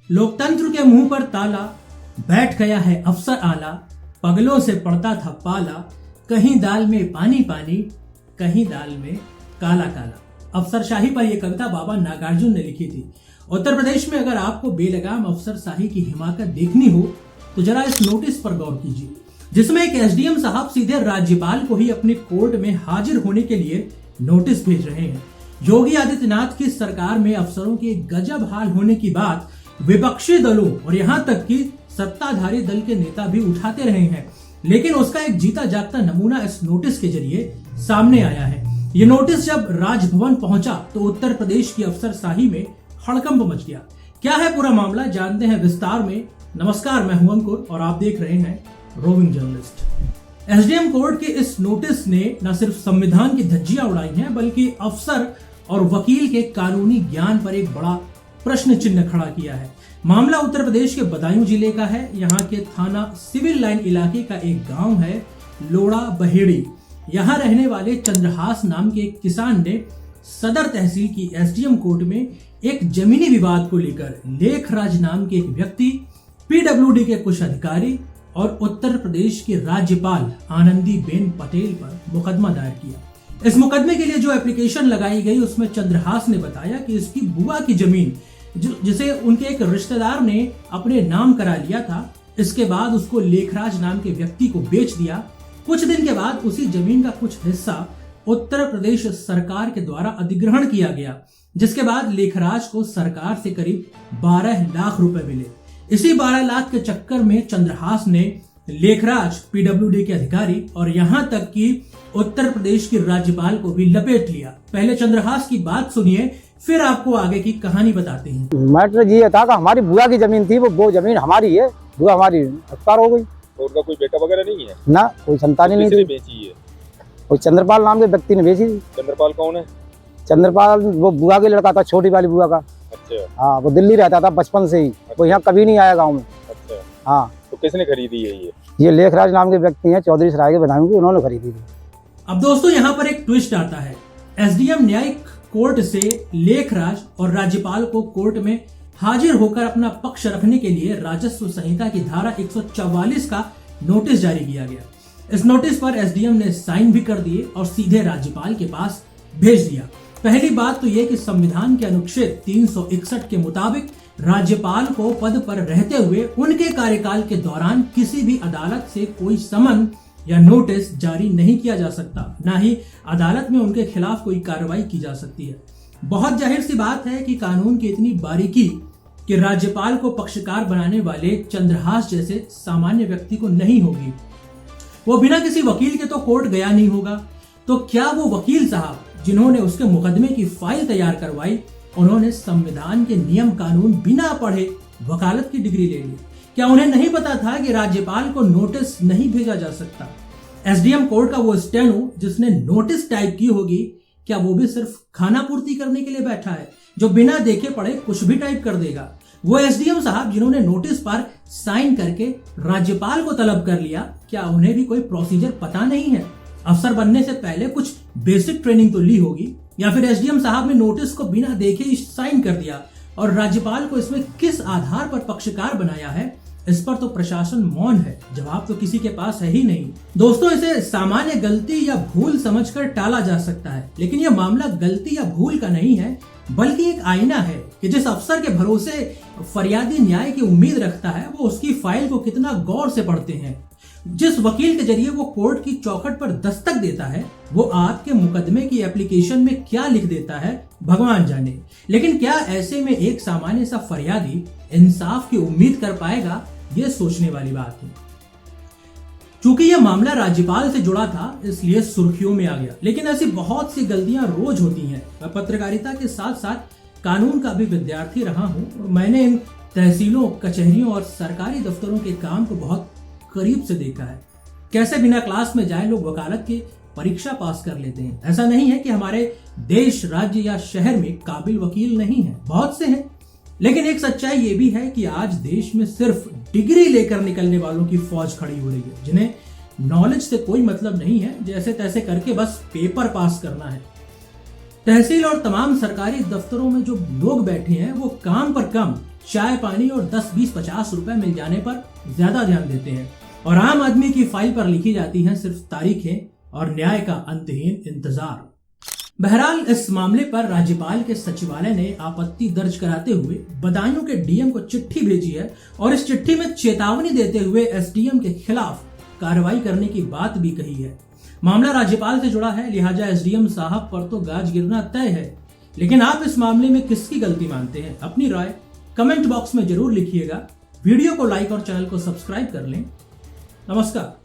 लोकतंत्र के मुंह पर ताला, बैठ गया है अफसर आला, पगलों से पड़ता था पाला, कहीं दाल में पानी पानी, कहीं दाल में काला काला। अफसरशाही पर यह कविता बाबा नागार्जुन ने लिखी थी। उत्तर प्रदेश में अगर आपको बेलगाम अफसरशाही की हिमाकत देखनी हो तो जरा इस नोटिस पर गौर कीजिए, जिसमें एक एसडीएम साहब सीधे राज्यपाल को ही अपने कोर्ट में हाजिर होने के लिए नोटिस भेज रहे हैं। योगी आदित्यनाथ की सरकार में अफसरों के गजब हाल होने की बात विपक्षी दलों और यहां तक कि सत्ताधारी दल के नेता भी उठाते रहे हैं, लेकिन उसका एक जीता जागता नमूना इस नोटिस के जरिए सामने आया है। ये नोटिस जब राजभवन पहुंचा तो उत्तर प्रदेश की अफसरशाही में हड़कंप मच गया। क्या है पूरा मामला, जानते हैं विस्तार में। नमस्कार, मैं हूं अंकुर और आप देख रहे हैं रोविंग जर्नलिस्ट। एसडीएम कोर्ट के इस नोटिस ने न सिर्फ संविधान की धज्जियां उड़ाई हैं, बल्कि अफसर और वकील के कानूनी ज्ञान पर एक बड़ा प्रश्न चिन्ह खड़ा किया है। मामला उत्तर प्रदेश के बदायूं जिले का है। यहाँ के थाना सिविल लाइन इलाके का एक गांव है लोड़ा बहेड़ी। यहाँ रहने वाले चंद्रहास नाम के एक किसान ने सदर तहसील की एसडीएम कोर्ट में एक जमीनी विवाद को लेकर लेखराज नाम के एक व्यक्ति, पीडब्ल्यूडी के कुछ अधिकारी और उत्तर प्रदेश के राज्यपाल आनंदीबेन पटेल पर मुकदमा दायर किया। इस मुकदमे के लिए जो एप्लीकेशन लगाई गई उसमें चंद्रहास ने बताया कि इसकी बुआ की जमीन जिसे उनके एक रिश्तेदार ने अपने नाम करा लिया था, इसके बाद उसको लेखराज नाम के व्यक्ति को बेच दिया। कुछ दिन के बाद उसी जमीन का कुछ हिस्सा उत्तर प्रदेश सरकार के द्वारा अधिग्रहण किया गया, जिसके बाद लेखराज को सरकार से करीब 12 लाख रुपए मिले। इसी 12 लाख के चक्कर में चंद्रहास ने लेखराज, पीडब्ल्यूडी के अधिकारी और यहां तक कि उत्तर प्रदेश के राज्यपाल को भी लपेट लिया। पहले चंद्रहास की बात सुनिए, फिर आपको आगे की कहानी बताते हैं। मैटर ये था कि हमारी बुआ की जमीन थी, वो जमीन हमारी है, बुआ हमारी एक्सपायर हो गई। तो उनका कोई बेटा वगैरह नहीं है? ना, कोई संतान नहीं थी। बेची है? कोई चंद्रपाल नाम के व्यक्ति ने बेची थी। चंद्रपाल कौन है? चंद्रपाल वो बुआ के लड़का था, छोटी वाली बुआ का। अच्छा। हाँ, वो दिल्ली रहता था बचपन से ही। अच्छा। वो यहाँ कभी नहीं आया गाँव में। अच्छा। हाँ। तो किसने खरीदी है ये लेखराज नाम के व्यक्ति हैं, चौधरी सराय के बदायूं के, उन्होंने खरीदी थी। अब दोस्तों यहाँ पर एक ट्विस्ट आता है। एसडीएम न्यायिक कोर्ट से लेखराज और राज्यपाल को कोर्ट में हाजिर होकर अपना पक्ष रखने के लिए राजस्व संहिता की धारा 144 का नोटिस जारी किया गया। इस नोटिस पर एसडीएम ने साइन भी कर दिए और सीधे राज्यपाल के पास भेज दिया। पहली बात तो यह कि संविधान के अनुच्छेद 361 के मुताबिक राज्यपाल को पद पर रहते हुए उनके कार्यकाल के दौरान किसी भी अदालत से कोई समन या नोटिस जारी नहीं किया जा सकता, ना ही अदालत में उनके खिलाफ कोई कार्रवाई की जा सकती है। बहुत जाहिर सी बात है कि कानून की इतनी बारीकी कि राज्यपाल को पक्षकार बनाने वाले चंद्रहास जैसे सामान्य व्यक्ति को नहीं होगी। वो बिना किसी वकील के तो कोर्ट गया नहीं होगा। तो क्या वो वकील साहब जिन्होंने उसके मुकदमे की फाइल तैयार करवाई, उन्होंने संविधान के नियम कानून बिना पढ़े वकालत की डिग्री ले ली? क्या उन्हें नहीं पता था कि राज्यपाल को नोटिस नहीं भेजा जा सकता? एसडीएम कोर्ट का वो स्टेनो जिसने नोटिस टाइप की होगी, क्या वो भी सिर्फ खाना पूर्ति करने के लिए बैठा है, जो बिना देखे पढ़े कुछ भी टाइप कर देगा? वो एसडीएम साहब जिन्होंने नोटिस पर साइन करके राज्यपाल को तलब कर लिया, क्या उन्हें भी कोई प्रोसीजर पता नहीं है? अफसर बनने से पहले कुछ बेसिक ट्रेनिंग तो ली होगी। या फिर एसडीएम साहब ने नोटिस को बिना देखे ही साइन कर दिया और राज्यपाल को इसमें किस आधार पर पक्षकार बनाया है, इस पर तो प्रशासन मौन है। जवाब तो किसी के पास है ही नहीं। दोस्तों, इसे सामान्य गलती या भूल समझकर टाला जा सकता है, लेकिन यह मामला गलती या भूल का नहीं है, बल्कि एक आईना है कि जिस अफसर के भरोसे फरियादी न्याय की उम्मीद रखता है, वो उसकी फाइल को कितना गौर से पढ़ते हैं। जिस वकील के जरिए वो कोर्ट की चौखट पर दस्तक देता है, वो आपके मुकदमे की एप्लीकेशन में क्या लिख देता है भगवान जाने। लेकिन क्या ऐसे में एक सामान्य सा फरियादी इंसाफ की उम्मीद कर पाएगा? ये सोचने वाली बात है। चूंकि यह मामला राज्यपाल से जुड़ा था, इसलिए सुर्खियों में आ गया, लेकिन ऐसी बहुत सी गलतियां रोज होती हैं। मैं पत्रकारिता के साथ साथ कानून का भी विद्यार्थी रहा हूं और मैंने इन तहसीलों, कचहरियों और सरकारी दफ्तरों के काम को बहुत करीब से देखा है। कैसे बिना क्लास में जाए लोग वकालत की परीक्षा पास कर लेते हैं। ऐसा नहीं है कि हमारे देश, राज्य या शहर में काबिल वकील नहीं है, बहुत से हैं। लेकिन एक सच्चाई ये भी है कि आज देश में सिर्फ डिग्री लेकर निकलने वालों की फौज खड़ी हो रही है, जिन्हें नॉलेज से कोई मतलब नहीं है, जैसे तैसे करके बस पेपर पास करना है। तहसील और तमाम सरकारी दफ्तरों में जो लोग बैठे हैं वो काम पर कम चाय पानी और 10, 20, 50 रुपए मिल जाने पर ज्यादा ध्यान देते हैं और आम आदमी की फाइल पर लिखी जाती हैं सिर्फ तारीखें और न्याय का अंतहीन इंतजार। बहरहाल इस मामले पर राज्यपाल के सचिवालय ने आपत्ति दर्ज कराते हुए बदायूं के डीएम को चिट्ठी भेजी है और इस चिट्ठी में चेतावनी देते हुए एसडीएम के खिलाफ कार्रवाई करने की बात भी कही है। मामला राज्यपाल से जुड़ा है, लिहाजा एसडीएम साहब पर तो गाज गिरना तय है। लेकिन आप इस मामले में किसकी गलती मानते हैं? अपनी राय कमेंट बॉक्स में जरूर लिखिएगा। वीडियो को लाइक और चैनल को सब्सक्राइब कर लें। नमस्कार।